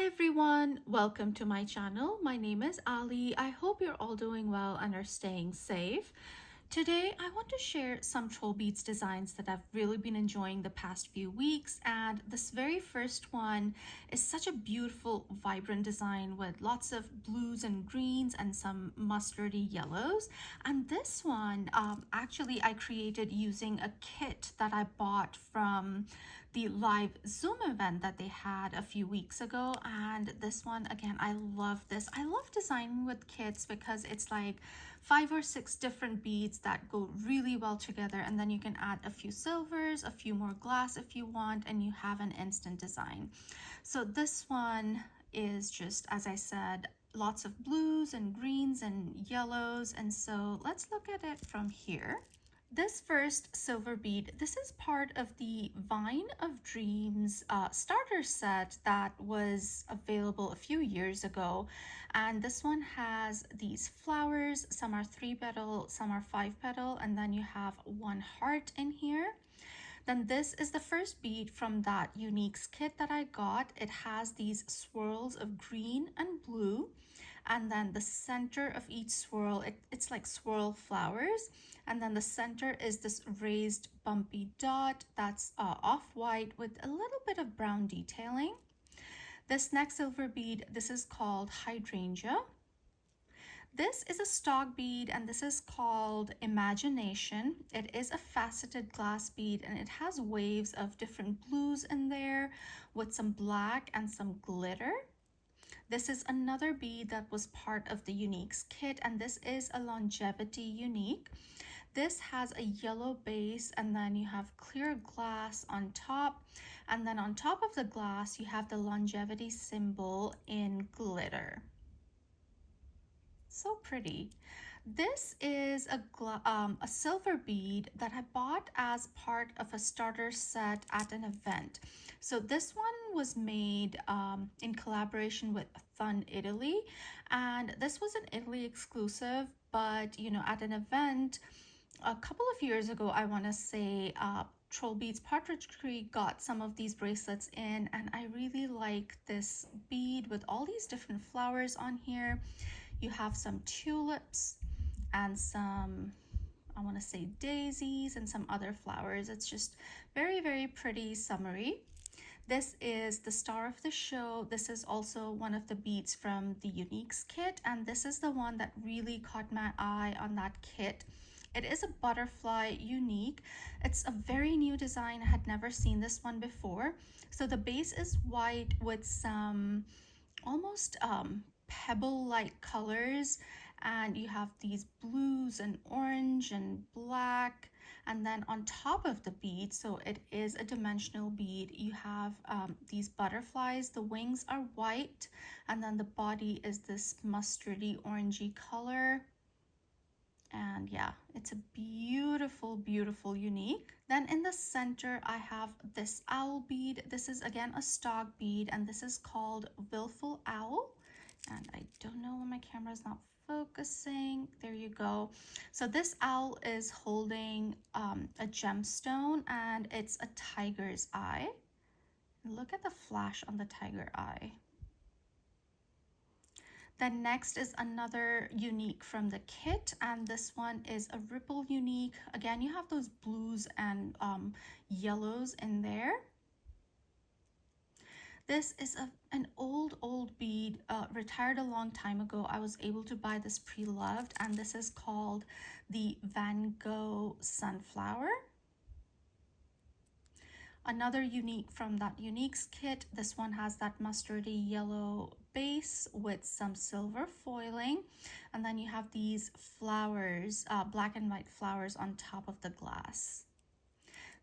Hi everyone, welcome to my channel. My name is Ali. I hope you're all doing well and are staying safe. Today, I want to share some TrollBeads designs that I've really been enjoying the past few weeks. And this very first one is such a beautiful, vibrant design with lots of blues and greens and some mustardy yellows. And this one, actually, I created using a kit that I bought from the live Zoom event that they had a few weeks ago. And this one, again, I love this. I love designing with kits because it's like 5 or 6 different beads that go really well together, and then you can add a few silvers, a few more glass if you want, and you have an instant design. So this one is just, as I said, lots of blues and greens and yellows, and so let's look at it from here. This first silver bead, this is part of the Vine of Dreams starter set that was available a few years ago. And this one has these flowers. Some are 3-petal, some are 5-petal, and then you have one heart in here. Then this is the first bead from that Uniques kit that I got. It has these swirls of green and blue. And then the center of each swirl, it's like swirl flowers. And then the center is this raised bumpy dot that's off-white with a little bit of brown detailing. This next silver bead, this is called Hydrangea. This is a stock bead and this is called Imagination. It is a faceted glass bead and it has waves of different blues in there with some black and some glitter. This is another bead that was part of the Uniques kit, and this is a Longevity Unique. This has a yellow base, and then you have clear glass on top, and then on top of the glass you have the longevity symbol in glitter. So pretty. This is a silver bead that I bought as part of a starter set at an event. So this one was made in collaboration with Fun Italy, and this was an Italy exclusive, but you know, at an event a couple of years ago, I want to say, TrollBeads Partridge Creek got some of these bracelets in, and I really like this bead with all these different flowers on here. You have some tulips and some, I want to say, daisies and some other flowers. It's just very, very pretty, summery. This is the star of the show. This is also one of the beads from the Uniques kit, and this is the one that really caught my eye on that kit. It is a butterfly unique. It's a very new design. I had never seen this one before. So the base is white with some almost pebble-like colors, and you have these blues and orange and black. And then on top of the bead, so it is a dimensional bead, you have these butterflies. The wings are white, and then the body is this mustardy orangey color. And yeah, it's a beautiful, beautiful unique. Then in the center, I have this owl bead. This is again a stock bead, and this is called Willful Owl. And I don't know when my camera is not focusing. There you go. So this owl is holding a gemstone, and it's a tiger's eye. Look at the flash on the tiger eye. Then next is another unique from the kit, and this one is a ripple unique. Again, you have those blues and yellows in there. This is an old bead, retired a long time ago. I was able to buy this pre-loved, and this is called the Van Gogh Sunflower. Another unique from that Uniques kit, this one has that mustardy yellow base with some silver foiling, and then you have these flowers, black and white flowers on top of the glass.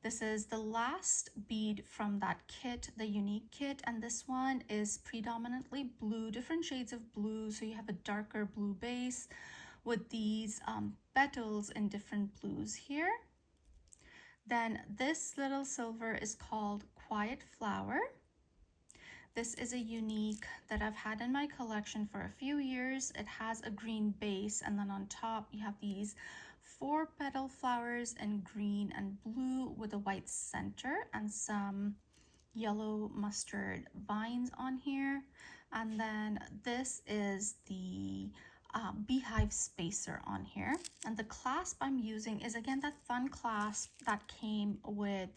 This is the last bead from that kit, the Unique kit, and this one is predominantly blue, different shades of blue. So you have a darker blue base with these petals in different blues here. Then this little silver is called Quiet Flower. This is a unique that I've had in my collection for a few years. It has a green base, and then on top you have these 4-petal flowers in green and blue with a white center and some yellow mustard vines on here. And then this is the beehive spacer on here. And the clasp I'm using is again that fun clasp that came with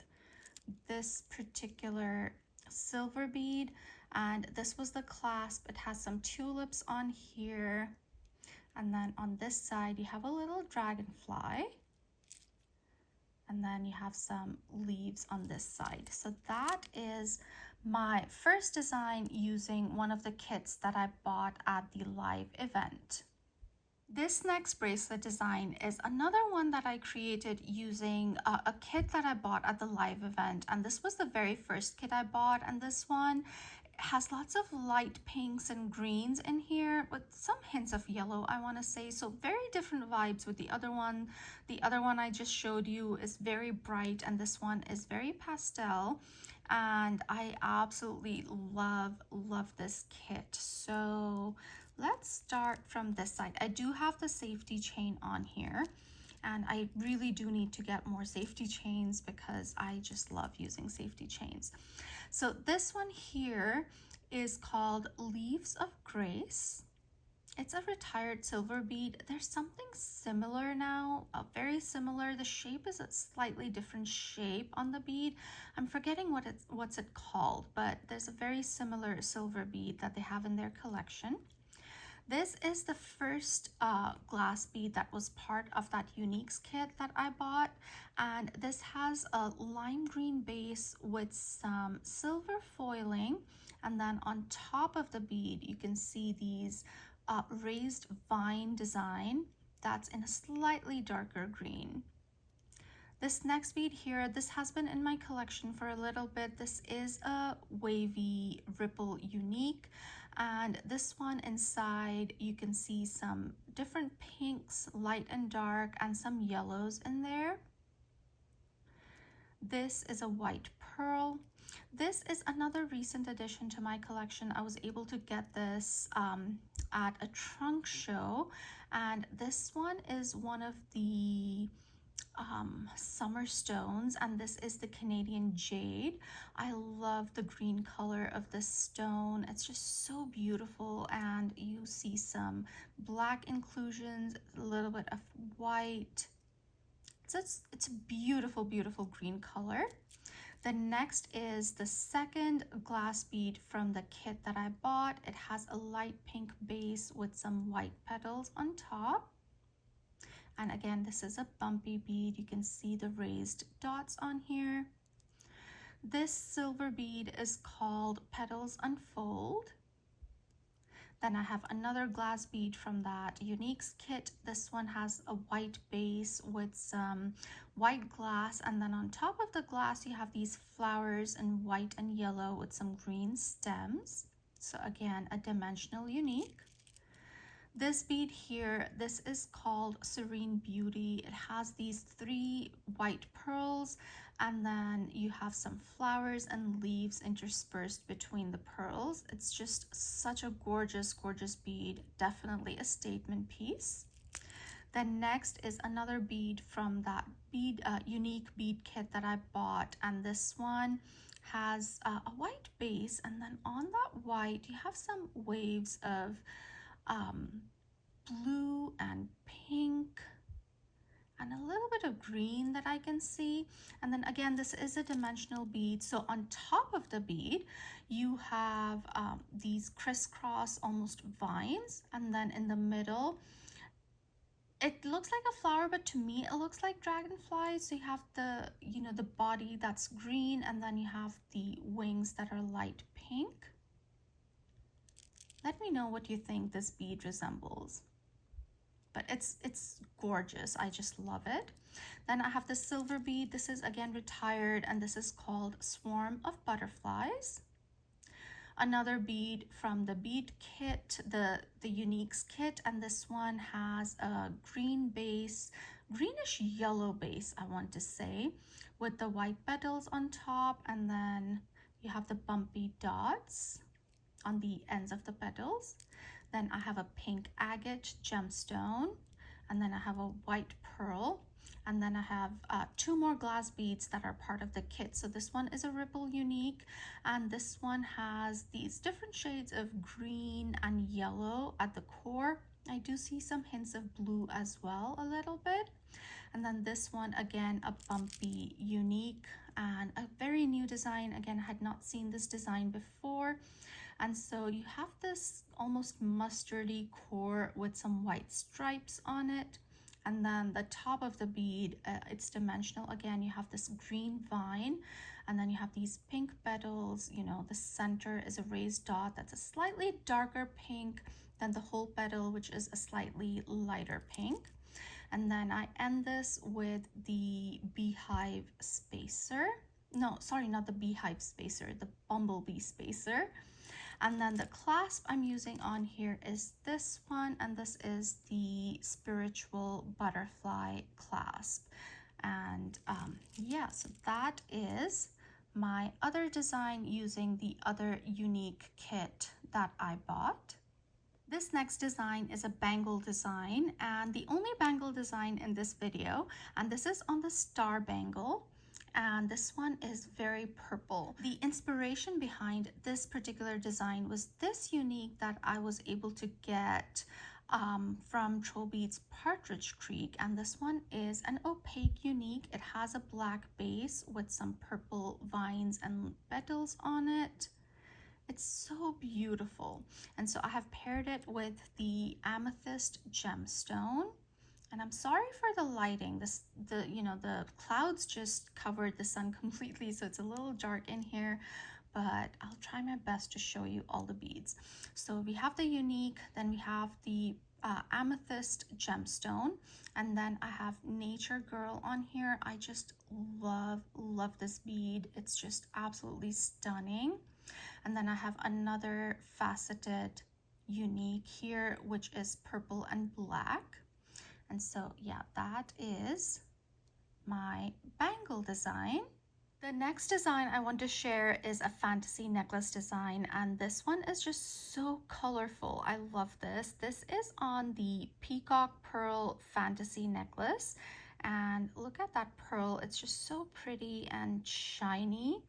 this particular silver bead, and this was the clasp. It has some tulips on here, and then on this side you have a little dragonfly, and then you have some leaves on this side. So that is my first design using one of the kits that I bought at the live event. This next bracelet design is another one that I created using a kit that I bought at the live event, and this was the very first kit I bought, and this one has lots of light pinks and greens in here with some hints of yellow, I want to say. So very different vibes with the other one. The other one I just showed you is very bright, and this one is very pastel, and I absolutely love this kit. So let's start from this side. I do have the safety chain on here, and I really do need to get more safety chains because I just love using safety chains. So this one here is called Leaves of Grace. It's a retired silver bead. There's something similar now, very similar. The shape is a slightly different shape on the bead. I'm forgetting what's it called, but there's a very similar silver bead that they have in their collection. This is the first glass bead that was part of that Uniques kit that I bought, and this has a lime green base with some silver foiling, and then on top of the bead you can see these raised vine design that's in a slightly darker green. This next bead here, this has been in my collection for a little bit. This is a wavy ripple unique, and this one inside you can see some different pinks, light and dark, and some yellows in there. This is a white pearl. This is another recent addition to my collection. I was able to get this at a trunk show, and this one is one of the summer stones, and this is the Canadian jade. I love the green color of this stone. It's just so beautiful, and you see some black inclusions, a little bit of white. It's a beautiful green color. The next is the second glass bead from the kit that I bought. It has a light pink base with some white petals on top. And again, this is a bumpy bead. You can see the raised dots on here. This silver bead is called Petals Unfold. Then I have another glass bead from that Uniques kit. This one has a white base with some white glass, and then on top of the glass you have these flowers in white and yellow with some green stems. So again, a dimensional unique. This bead here, this is called Serene Beauty. It has these 3 white pearls, and then you have some flowers and leaves interspersed between the pearls. It's just such a gorgeous bead, definitely a statement piece. Then next is another bead from that unique bead kit that I bought, and this one has a white base, and then on that white you have some waves of blue and pink and a little bit of green that I can see. And then again, this is a dimensional bead. So on top of the bead, you have these crisscross almost vines, and then in the middle, it looks like a flower, but to me it looks like dragonflies. So you have the, the body that's green, and then you have the wings that are light pink. Let me know what you think this bead resembles. But it's gorgeous. I just love it. Then I have the silver bead. This is again retired, and this is called Swarm of Butterflies. Another bead from the bead kit, the Uniques kit, and this one has a green base, greenish yellow base, I want to say, with the white petals on top, and then you have the bumpy dots on the ends of the petals. Then I have a pink agate gemstone, and then I have a white pearl. And then I have two more glass beads that are part of the kit. So this one is a Ripple Unique, and this one has these different shades of green and yellow at the core. I do see some hints of blue as well, a little bit. And then this one, again, a bumpy Unique and a very new design. Again, I had not seen this design before. And so you have this almost mustardy core with some white stripes on it. And then the top of the bead, it's dimensional. Again, you have this green vine, and then you have these pink petals. You know, the center is a raised dot that's a slightly darker pink than the whole petal, which is a slightly lighter pink. And then I end this with the beehive spacer. No, sorry, not the beehive spacer, the bumblebee spacer. And then the clasp I'm using on here is this one, and this is the spiritual butterfly clasp. And yeah, so that is my other design using the other Unique kit that I bought. This next design is a bangle design, and the only bangle design in this video, and this is on the star bangle, and this one is very purple. The inspiration behind this particular design was this Unique that I was able to get from TrollBeads Partridge Creek, and this one is an opaque Unique. It has a black base with some purple vines and petals on it. It's so beautiful. And so I have paired it with the amethyst gemstone. And I'm sorry for the lighting. The clouds just covered the sun completely, so it's a little dark in here, but I'll try my best to show you all the beads. So we have the Unique, then we have the amethyst gemstone, and then I have Nature Girl on here. I just love this bead. It's just absolutely stunning. And then I have another faceted Unique here, which is purple and black. And so yeah, that is my bangle design. The next design I want to share is a fantasy necklace design, and this one is just so colorful. I love this. This is on the Peacock Pearl Fantasy Necklace, and look at that pearl. It's just so pretty and shiny.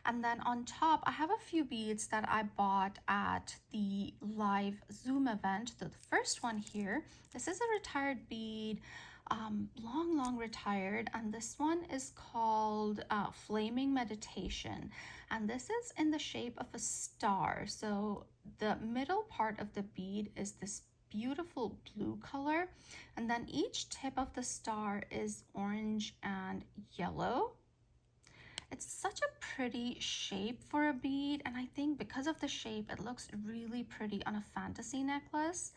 And then on top, I have a few beads that I bought at the live Zoom event. The first one here, this is a retired bead, long retired, and this one is called Flaming Meditation, and this is in the shape of a star. So the middle part of the bead is this beautiful blue color, and then each tip of the star is orange and yellow. It's such a pretty shape for a bead, and I think because of the shape, it looks really pretty on a fantasy necklace.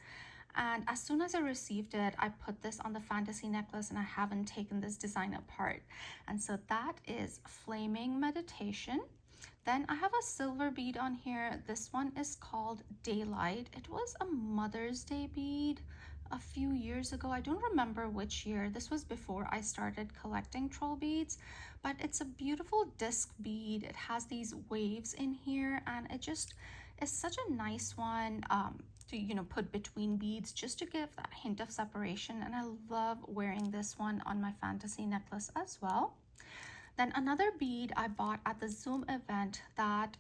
And as soon as I received it, I put this on the fantasy necklace, and I haven't taken this design apart. And so that is Flaming Meditation. Then I have a silver bead on here. This one is called Daylight. It was a Mother's Day bead a few years ago. I don't remember which year. This was before I started collecting troll beads, but it's a beautiful disc bead. It has these waves in here, and it just is such a nice one to put between beads just to give that hint of separation. And I love wearing this one on my fantasy necklace as well. Then another bead I bought at the Zoom event that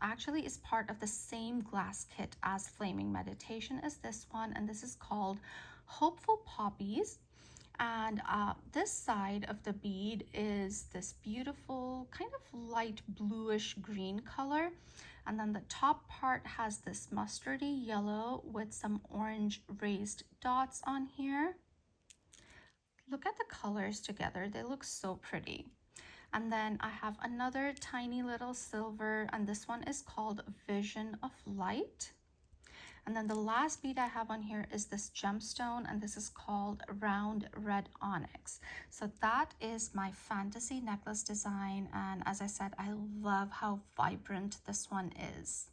actually is part of the same glass kit as Flaming Meditation is this one, and this is called Hopeful Poppies. And this side of the bead is this beautiful kind of light bluish green color, and then the top part has this mustardy yellow with some orange raised dots on here. Look at the colors together, they look so pretty. And then I have another tiny little silver, and this one is called Vision of Light. And then the last bead I have on here is this gemstone, and this is called Round Red Onyx. So that is my fantasy necklace design, and as I said, I love how vibrant this one is.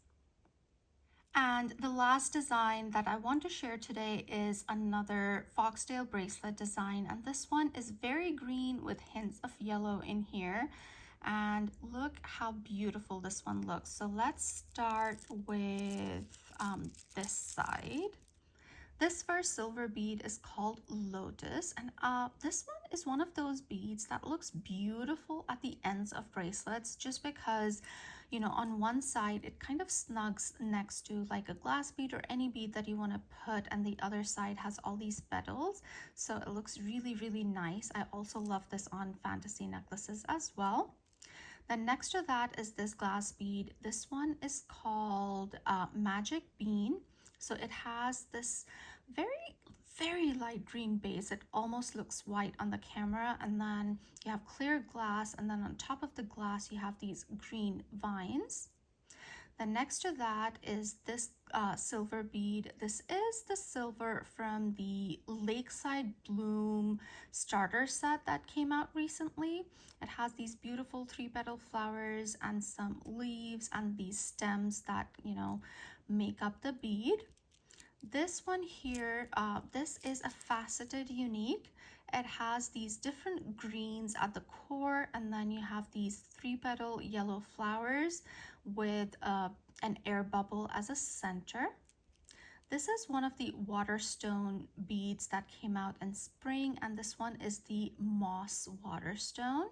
And the last design that I want to share today is another foxtail bracelet design, and this one is very green with hints of yellow in here. And look how beautiful this one looks. So let's start with this side. This first silver bead is called Lotus, and this one is one of those beads that looks beautiful at the ends of bracelets just because, you know, on one side it kind of snugs next to like a glass bead or any bead that you want to put, and the other side has all these petals, so it looks really, really nice. I also love this on fantasy necklaces as well. Then next to that is this glass bead. This one is called Magic Bean. So it has this very, very light green base. It almost looks white on the camera. And then you have clear glass. And then on top of the glass, you have these green vines. Then next to that is this silver bead. This is the silver from the Lakeside Bloom starter set that came out recently. It has these beautiful 3-petal flowers and some leaves and these stems that, you know, make up the bead. This one here, this is a faceted unique. It has these different greens at the core, and then you have these 3-petal yellow flowers with an air bubble as a center. This is one of the waterstone beads that came out in spring, and this one is the moss waterstone.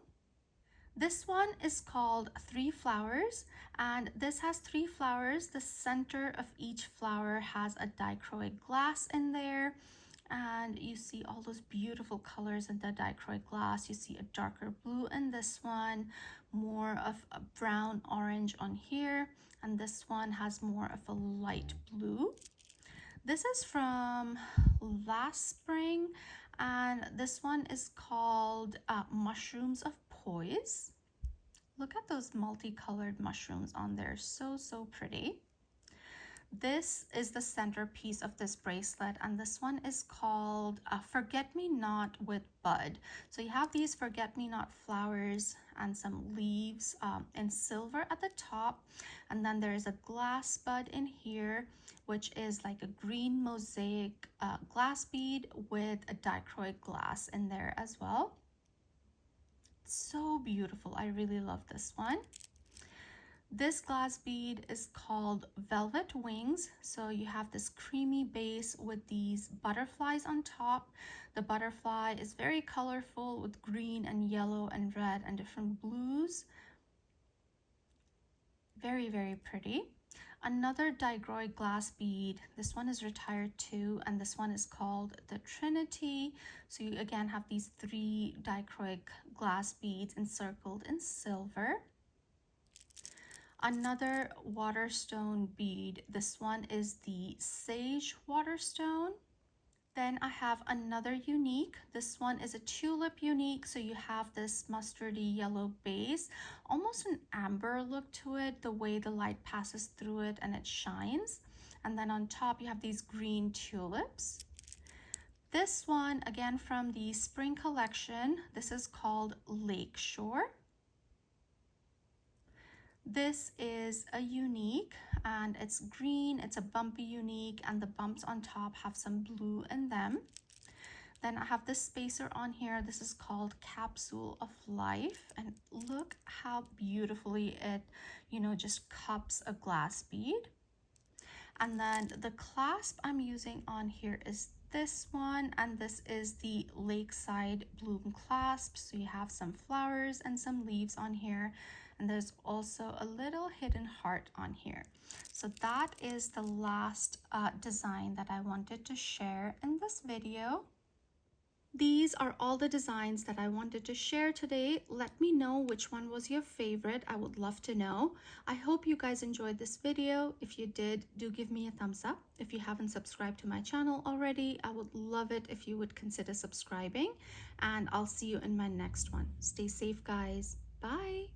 This one is called 3 flowers, and this has 3 flowers. The center of each flower has a dichroic glass in there, and you see all those beautiful colors in the dichroic glass. You see a darker blue in this one, more of a brown orange on here, and this one has more of a light blue. This is from last spring, and this one is called Mushrooms of Poise. Look at those multicolored mushrooms on there, so pretty. This is the centerpiece of this bracelet, and this one is called Forget Me Not with Bud. So you have these forget me not flowers and some leaves in silver at the top, and then there is a glass bud in here, which is like a green mosaic glass bead with a dichroic glass in there as well. So beautiful. I really love this one. This glass bead is called Velvet Wings. So you have this creamy base with these butterflies on top. The butterfly is very colorful with green and yellow and red and different blues. Very, very pretty. Another dichroic glass bead. This one is retired too, and this one is called the Trinity. So you again have these 3 dichroic glass beads encircled in silver. Another waterstone bead. This one is the Sage Waterstone. Then I have another unique. This one is a tulip unique. So you have this mustardy yellow base, almost an amber look to it, the way the light passes through it and it shines. And then on top you have these green tulips. This one, again from the spring collection, this is called Lakeshore. This is a unique, and it's green. It's a bumpy unique, and the bumps on top have some blue in them. Then I have this spacer on here. This is called Capsule of Life, and look how beautifully it, you know, just cups a glass bead. And then the clasp I'm using on here is this one, and this is the Lakeside Bloom clasp. So you have some flowers and some leaves on here, and there's also a little hidden heart on here. So that is the last design that I wanted to share in this video. These are all the designs that I wanted to share today. Let me know which one was your favorite. I would love to know. I hope you guys enjoyed this video. If you did, do give me a thumbs up. If you haven't subscribed to my channel already, I would love it if you would consider subscribing, and I'll see you in my next one. Stay safe, guys. Bye.